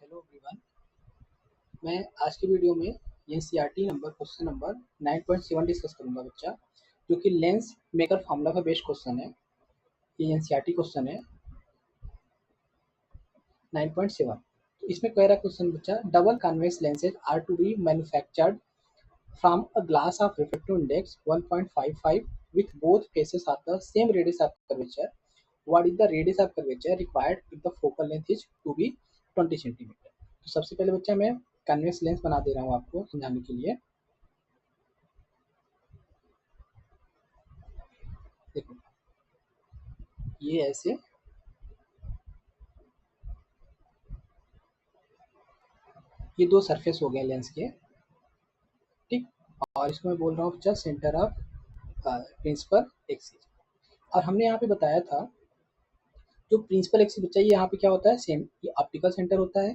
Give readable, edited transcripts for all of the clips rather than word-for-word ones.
Hello everyone. मैं आज की वीडियो में एनसीईआरटी क्वेश्चन नंबर 9.7 डिस्कस करूंगा बच्चा, जो कि लेंस मेकर फार्मूला का बेस्ड क्वेश्चन है। ये एनसीईआरटी क्वेश्चन है 9.7। तो इसमें कह रहा है क्वेश्चन बच्चा, double convex lenses are to be manufactured from a glass of refractive index 1.55 with both faces of the same radius of curvature. What is the radius of curvature required if the focal length is to be 20 centimetre. तो सबसे पहले बच्चा मैं convex lens बना दे रहा हूँ आपको समझाने के लिए। देखो ये ऐसे ये दो सरफेस हो गए लेंस के, ठीक। और इसको मैं बोल रहा हूँ बच्चा सेंटर ऑफ प्रिंसिपल एक्सिस। और हमने यहाँ पे बताया था जो प्रिंसिपल एक्सिस बच्चा, ये यहाँ पे क्या होता है, सेम ये ऑप्टिकल सेंटर होता है।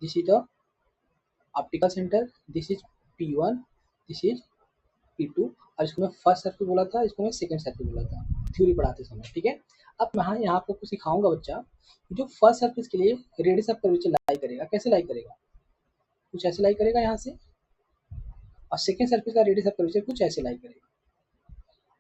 This is the optical centre, this is P1, this is P2। और इसको मैं फर्स्ट सर्किल बोला था, इसको मैं सेकंड सर्किल बोला था थ्योरी पढ़ाते समय, ठीक है। अब मैं यहाँ आपको सिखाऊंगा बच्चा, जो फर्स्ट सर्किल के लिए रेडियस ऑफ कर्वेचर लाई करेगा, कैसे लाई करेगा, कुछ ऐसे लाई करेगा यहाँ से। और सेकंड सर्किल का रेडियस ऑफ कर्वेचर कुछ ऐसे लाई करेगा।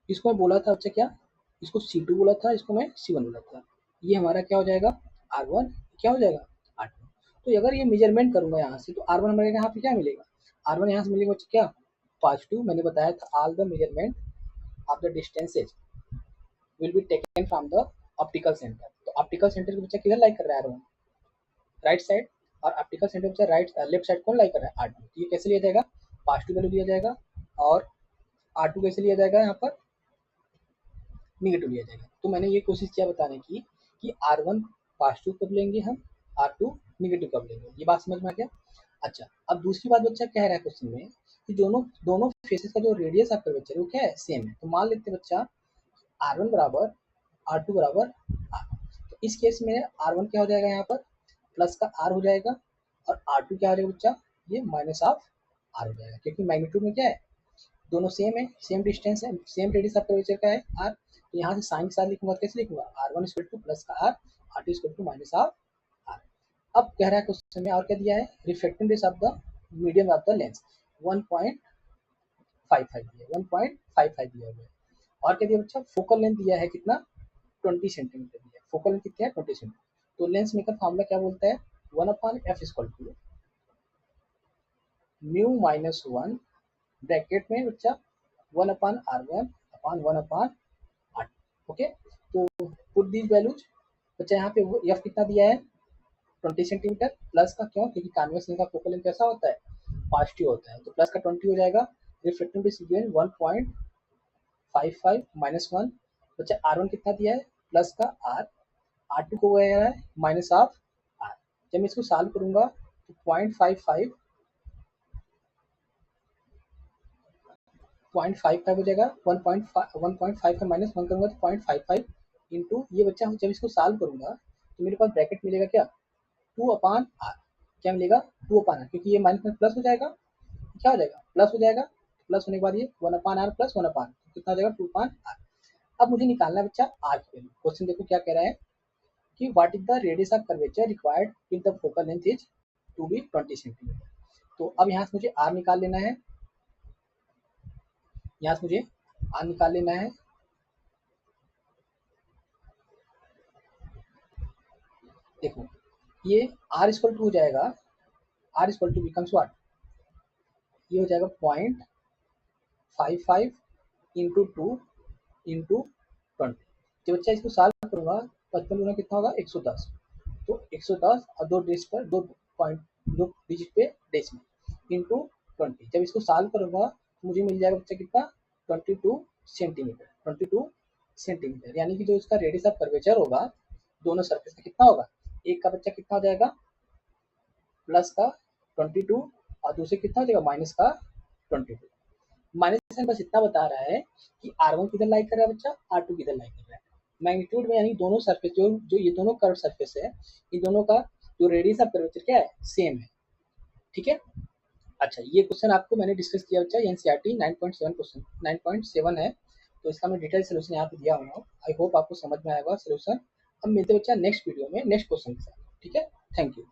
इसको मैं बोला था बच्चा क्या, इसको C2 बोला था, इसको मैं C1 बोला था। ये हमारा क्या हो जाएगा R1, क्या हो जाएगा R2। तो अगर ये मेजरमेंट करूंगा यहाँ से तो R1 हमारे यहाँ पे क्या मिलेगा, R1 यहाँ से मिलेगा बच्चा क्या पॉजिटिव। मैंने बताया था all the measurement of the distances will be taken from the optical centre. तो ऑप्टिकल सेंटर के बच्चा किधर लाई कर रहा है R1, राइट साइड। और ऑप्टिकल सेंटर बच्चा राइट लेफ्ट साइड कौन लाई कर रहा है R2। तो ये कैसे लिया जाएगा, पॉजिटिव वैल्यू लिया जाएगा। और R2 कैसे लिया जाएगा, यहाँ पर निगेटिव लिया जाएगा। तो मैंने ये कोशिश किया बताने की कि R1 पॉजिटिव कब लेंगे हम, R2 निगेटिव कब लेंगे। ये बात समझ में आ गया। अच्छा, अब दूसरी बात बच्चा कह रहा है क्वेश्चन में कि दोनों दोनों फेसेस का जो रेडियस ऑफ कर्वेचर है वो क्या है, सेम है। तो मान लेते हैं बच्चा R1 बराबर R2 बराबर R। तो इस केस में R1 क्या हो जाएगा, यहाँ पर प्लस का R हो जाएगा, और R2 क्या हो जाएगा बच्चा, ये माइनस ऑफ R हो जाएगा, क्योंकि मैग्नीट्यूड में क्या है, दोनों सेम है, सेम डिस्टेंस है, सेम रेडियस ऑफ कर्वेचर का है R। तो यहाँ से साइन के साथ लिखूंगा, कैसे लिखूंगा, R1 इक्वल टू प्लस का R, R2 equal to minus of R। अब कह रहा है क्वेश्चन में और क्या दिया है, reflective index of the medium of the lens 1.55 दिया, 1.55 दिया हुआ है। और क्या दिया बच्चा, फोकल लेंथ दिया है कितना, 20 सेंटीमीटर दिया है। फोकल लेंथ कितना है, 20 सेंटीमीटर। तो लेंस मेकर फॉर्मूला क्या बोलता है, 1/f equal to mu minus 1 bracket में बच्चा 1/R1 अपॉन 1/R2। ओके, तो पुट दीज वैल्यूज बच्चा, यहाँ पे वो एफ कितना दिया है, 20 सेंटीमीटर प्लस का, क्यों, क्योंकि कॉन्वेक्स लेंस का फोकल लेंथ कैसा होता है, पॉजिटिव होता है। तो प्लस का 20 हो जाएगा, रिफ्लेक्टिव इंडेक्स 1.55 माइनस 1 बच्चा, R1 कितना दिया है प्लस का R, R2 को गया है माइनस ऑफ R। जब मैं इसको सॉल्व करूंगा तो 0.55 हो जाएगा, 1.5 माइनस 1 करूंगा तो 0.55 इंटू ये बच्चा, जब इसको सॉल्व करूंगा तो मेरे पास ब्रैकेट मिलेगा क्या, 2/R। क्या मिलेगा, 2/R, क्योंकि ये माइनस में प्लस हो जाएगा, क्या हो जाएगा, प्लस हो जाएगा। प्लस होने के बाद ये 1/R प्लस 1/R कितना हो जाएगा, 2/R। अब मुझे निकालना है बच्चा R की वैल्यू। क्वेश्चन देखो क्या कह रहा है कि what is the radius of curvature required if the focal length is to be 20 centimetre. तो अब यहाँ से मुझे R निकाल लेना है, यहाँ से मुझे R निकाल लेना है। देखो ये R इक्वल टू हो जाएगा, R equal to becomes what, ये हो जाएगा 0.55 इंटू 2 इंटू 20। जब बच्चा इसको सॉल्व करूंगा 55 गुना कितना होगा, 110। तो 110 और दो डिजिट पर, दो पॉइंट, दो डिजिट पे डेसिमल इंटू 20। जब इसको सॉल्व करूंगा तो मुझे मिल जाएगा बच्चा कितना, 22 सेंटीमीटर, 22 सेंटीमीटर। यानी कि जो इसका रेडियस ऑफ कर्वेचर होगा दोनों सरफेस का कितना होगा, एक का बच्चा कितना हो जाएगा प्लस का 22 और दूसरे कितना हो जाएगा माइनस का 22। माइनस बस इतना बता रहा है कि R1 किधर लाई कर रहा है बच्चा, R2 किधर लाई कर रहा है मैग्नीट्यूड में। यानी दोनों सरफेस जो ये दोनों कर्व सरफेस है, इन दोनों का जो रेडियस ऑफ कर्वेचर क्या है, सेम है, ठीक है। अच्छा, ये क्वेश्चन आपको मैंने डिस्कस किया बच्चा, एनसीईआरटी 9.7 क्वेश्चन 9.7 है। तो इसका मैं डिटेल सोल्यूशन यहाँ पे दिया हुआ हूँ। आई होप आपको समझ में आएगा सोल्यूशन। अब मिलते बच्चा नेक्स्ट वीडियो में नेक्स्ट क्वेश्चन के साथ, ठीक है। Thank you.